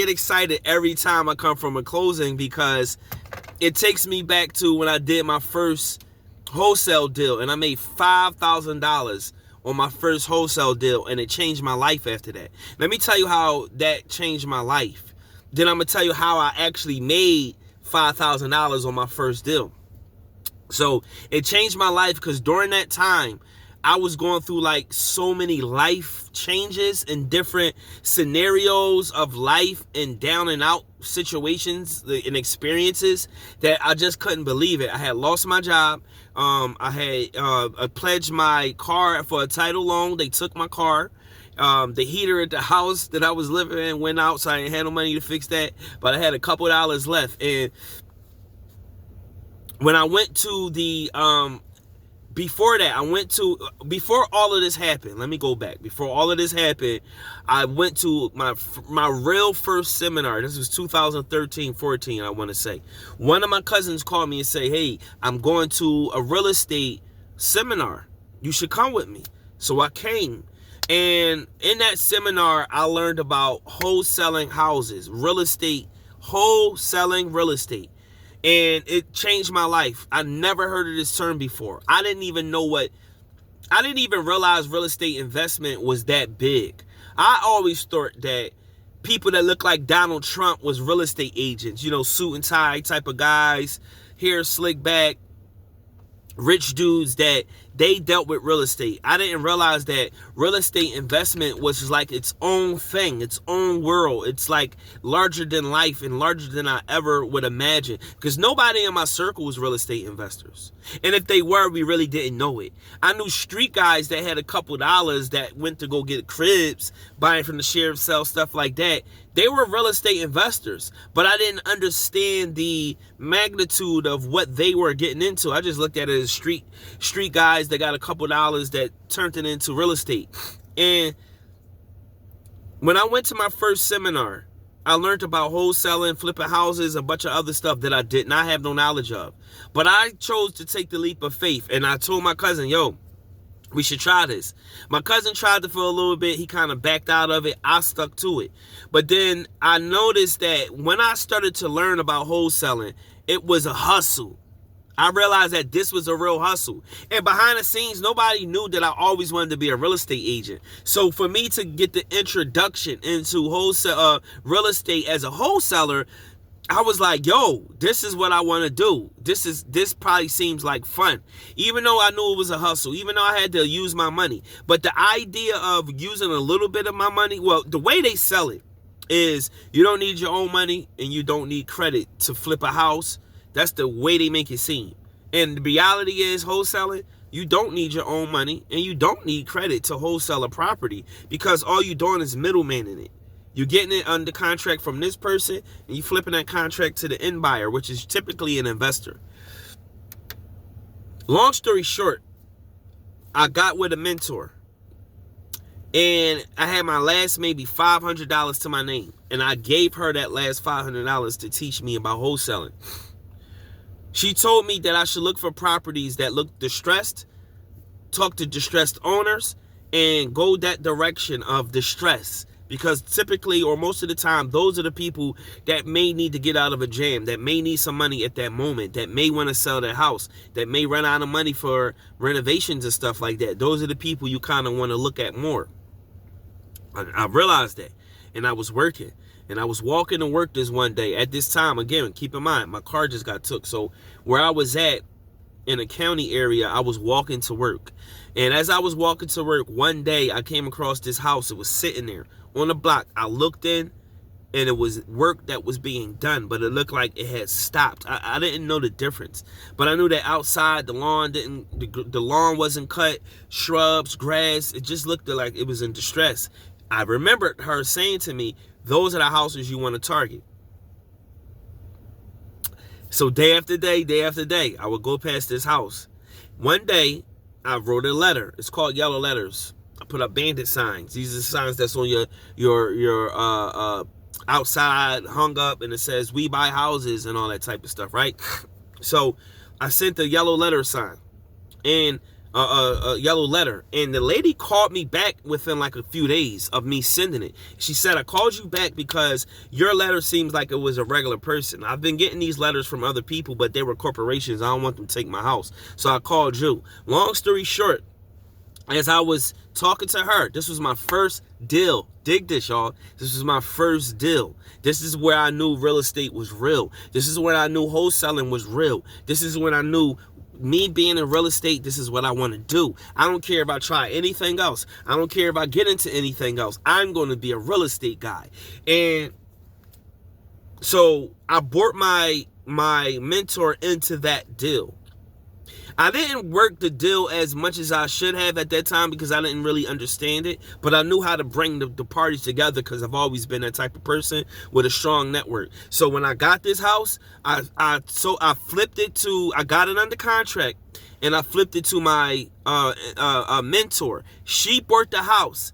get excited every time I come from a closing because it takes me back to when I did my first wholesale deal and I made $5,000 on my first wholesale deal, and it changed my life after that. Let me tell you how that changed my life. Then I'm going to tell you how I actually made $5,000 on my first deal. So it changed my life because during that time, I was going through like so many life changes and different scenarios of life and down and out situations and experiences that I just couldn't believe it. I had lost my job. I pledged my car for a title loan. They took my car. The heater at the house that I was living in went out, so I didn't have no money to fix that. But I had a couple dollars left. And when I went to the before all of this happened, let me go back. Before all of this happened, I went to my real first seminar. This was 2013, 14, I want to say. One of my cousins called me and said, hey, I'm going to a real estate seminar. You should come with me. So I came. And in that seminar, I learned about wholesaling houses, real estate, wholesaling real estate. And it changed my life. I never heard of this term before. I didn't even realize real estate investment was that big. I always thought that people that look like Donald Trump was real estate agents, suit and tie type of guys, hair slick back, rich dudes that they dealt with real estate. I didn't realize that real estate investment was like its own thing, its own world. It's like larger than life and larger than I ever would imagine, because nobody in my circle was real estate investors. And if they were, we really didn't know it. I knew street guys that had a couple dollars that went to go get cribs, buying from the sheriff's sale, stuff like that. They were real estate investors, but I didn't understand the magnitude of what they were getting into. I just looked at it as street guys that got a couple dollars that turned it into real estate. And when I went to my first seminar, I learned about wholesaling, flipping houses, a bunch of other stuff that I did not have no knowledge of. But I chose to take the leap of faith, and I told my cousin, yo, we should try this. My cousin tried it for a little bit. He kind of backed out of it. I stuck to it. But then I noticed that when I started to learn about wholesaling, it was a hustle. I realized that this was a real hustle. And behind the scenes, nobody knew that I always wanted to be a real estate agent. So for me to get the introduction into wholesale real estate as a wholesaler, I was like, yo, this is what I want to do. This probably seems like fun. Even though I knew it was a hustle, even though I had to use my money. But the idea of using a little bit of my money, well, the way they sell it is you don't need your own money and you don't need credit to flip a house. That's the way they make it seem. And the reality is, wholesaling, you don't need your own money and you don't need credit to wholesale a property, because all you're doing is middlemaning it. You're getting it under contract from this person and you're flipping that contract to the end buyer, which is typically an investor. Long story short, I got with a mentor and I had my last maybe $500 to my name, and I gave her that last $500 to teach me about wholesaling. She told me that I should look for properties that look distressed, talk to distressed owners, and go that direction of distress. Because typically, or most of the time, those are the people that may need to get out of a jam, that may need some money at that moment, that may want to sell their house, that may run out of money for renovations and stuff like that. Those are the people you kind of want to look at more. I realized that, and I was working. And I was walking to work this one day. At this time, again, keep in mind, my car just got took. So where I was at in a county area, I was walking to work. And as I was walking to work, one day I came across this house. It was sitting there on the block. I looked in, and it was work that was being done, but it looked like it had stopped. I didn't know the difference. But I knew that outside, the lawn wasn't cut, shrubs, grass. It just looked like it was in distress. I remembered her saying to me, those are the houses you want to target. So day after day, I would go past this house. One day, I wrote a letter. It's called yellow letters. I put up bandit signs. These are the signs that's on your outside hung up, and it says "We buy houses" and all that type of stuff, right? So I sent the yellow letter sign, and a yellow letter, and the lady called me back within like a few days of me sending it. She said, I called you back because your letter seems like it was a regular person. I've been getting these letters from other people, but they were corporations. I don't want them to take my house, so I called you. Long story short, as I was talking to her, this was my first deal. Dig this, y'all. This was my first deal. This is where I knew real estate was real. This is when I knew wholesaling was real. This is when I knew me being in real estate, this is what I want to do. I don't care if I try anything else. I don't care if I get into anything else. I'm going to be a real estate guy. And so I brought my mentor into that deal. I didn't work the deal as much as I should have at that time because I didn't really understand it, but I knew how to bring the parties together because I've always been that type of person with a strong network. So when I got this house, I flipped it to, I got it under contract, and I flipped it to my mentor. She bought the house.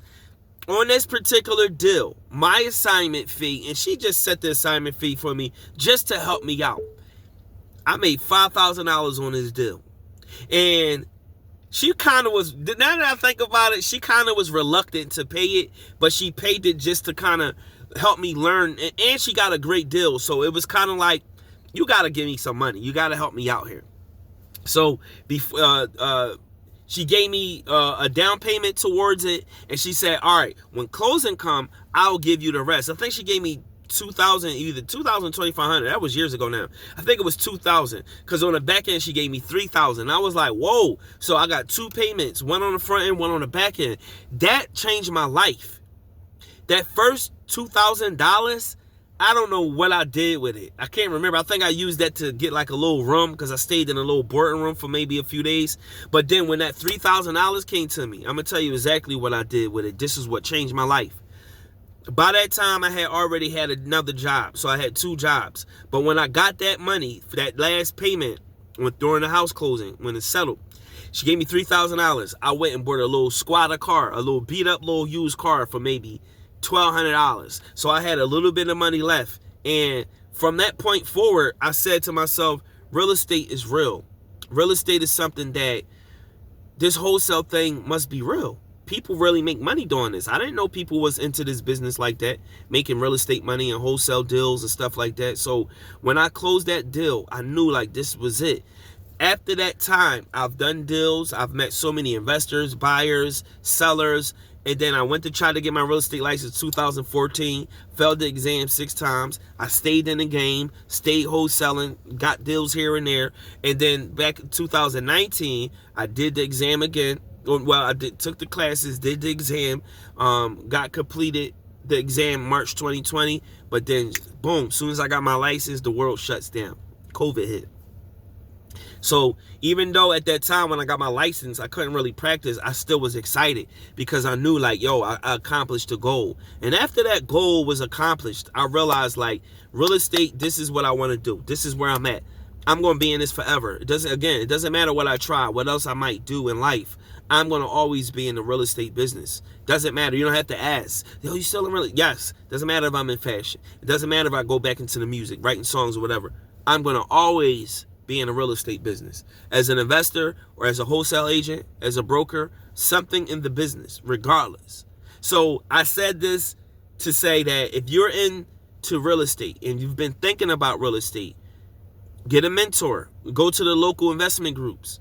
On this particular deal, my assignment fee, and she just set the assignment fee for me just to help me out. I made $5,000 on this deal. And she kind of was, now that I think about it, she kind of was reluctant to pay it, but she paid it just to kind of help me learn. And she got a great deal. So it was kind of like, you got to give me some money. You got to help me out here. So before, she gave me a down payment towards it. And she said, all right, when closing come, I'll give you the rest. I think she gave me 2,000, either 2,000, 2,500. That was years ago now. I think it was 2,000 because on the back end she gave me 3,000. I was like, whoa. So I got two payments, one on the front end, one on the back end. That changed my life. That first $2,000, I don't know what I did with it. I can't remember. I think I used that to get like a little room because I stayed in a little boarding room for maybe a few days. But then when that $3,000 came to me, I'm going to tell you exactly what I did with it. This is what changed my life. By that time, I had already had another job. So I had two jobs. But when I got that money for that last payment during the house closing, when it settled, she gave me $3,000. I went and bought a little squatter car, a little beat up little used car for maybe $1,200. So I had a little bit of money left. And from that point forward, I said to myself, real estate is real. Real estate is something that this wholesale thing must be real. People really make money doing this. I didn't know people was into this business like that, making real estate money and wholesale deals and stuff like that. So when I closed that deal, I knew like this was it. After that time, I've done deals. I've met so many investors, buyers, sellers. And then I went to try to get my real estate license in 2014, failed the exam 6 times. I stayed in the game, stayed wholesaling, got deals here and there. And then back in 2019, I did the exam again. Well, I took the classes, did the exam, got completed the exam March 2020, but then boom, as soon as I got my license, the world shuts down. COVID hit. So even though at that time when I got my license, I couldn't really practice, I still was excited because I knew like, yo, I accomplished the goal. And after that goal was accomplished, I realized like real estate, this is what I want to do. This is where I'm at. I'm going to be in this forever. It doesn't matter what I try, what else I might do in life. I'm going to always be in the real estate business. Doesn't matter. You don't have to ask. Yo, you still in real estate? Yes. Doesn't matter if I'm in fashion. It doesn't matter if I go back into the music, writing songs or whatever. I'm going to always be in the real estate business. As an investor or as a wholesale agent, as a broker, something in the business, regardless. So I said this to say that if you're into real estate and you've been thinking about real estate, get a mentor. Go to the local investment groups.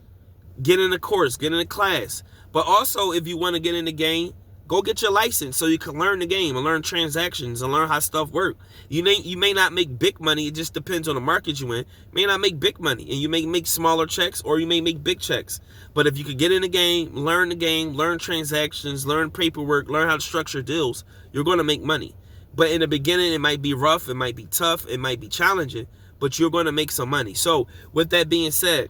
Get in a course, get in a class. But also, if you want to get in the game, go get your license so you can learn the game and learn transactions and learn how stuff work. You may not make big money. It just depends on the market you're in. You may not make big money, and you may make smaller checks or you may make big checks. But if you could get in the game, learn transactions, learn paperwork, learn how to structure deals, you're going to make money. But in the beginning, it might be rough, it might be tough, it might be challenging, but you're going to make some money. So with that being said,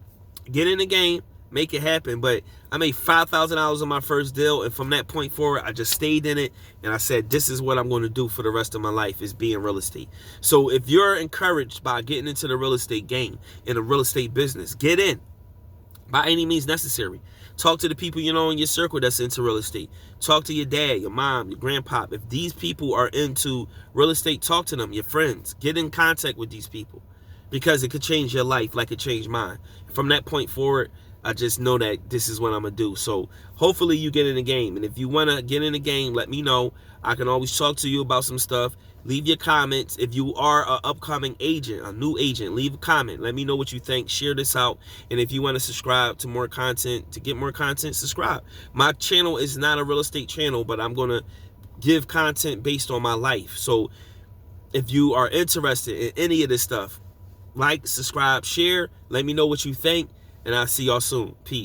get in the game. Make it happen. But I made $5,000 on my first deal, and from that point forward, I just stayed in it, and I said, this is what I'm going to do for the rest of my life, is be in real estate. So if you're encouraged by getting into the real estate game, in the real estate business, get in by any means necessary. Talk to the people you know in your circle that's into real estate. Talk to your dad, your mom, your grandpa. If these people are into real estate, talk to them, your friends. Get in contact with these people because it could change your life like it changed mine. From that point forward, I just know that this is what I'm going to do. So hopefully you get in the game. And if you want to get in the game, let me know. I can always talk to you about some stuff. Leave your comments. If you are an upcoming agent, a new agent, leave a comment. Let me know what you think. Share this out. And if you want to subscribe to more content, to get more content, subscribe. My channel is not a real estate channel, but I'm going to give content based on my life. So if you are interested in any of this stuff, like, subscribe, share. Let me know what you think. And I'll see y'all soon. Peace.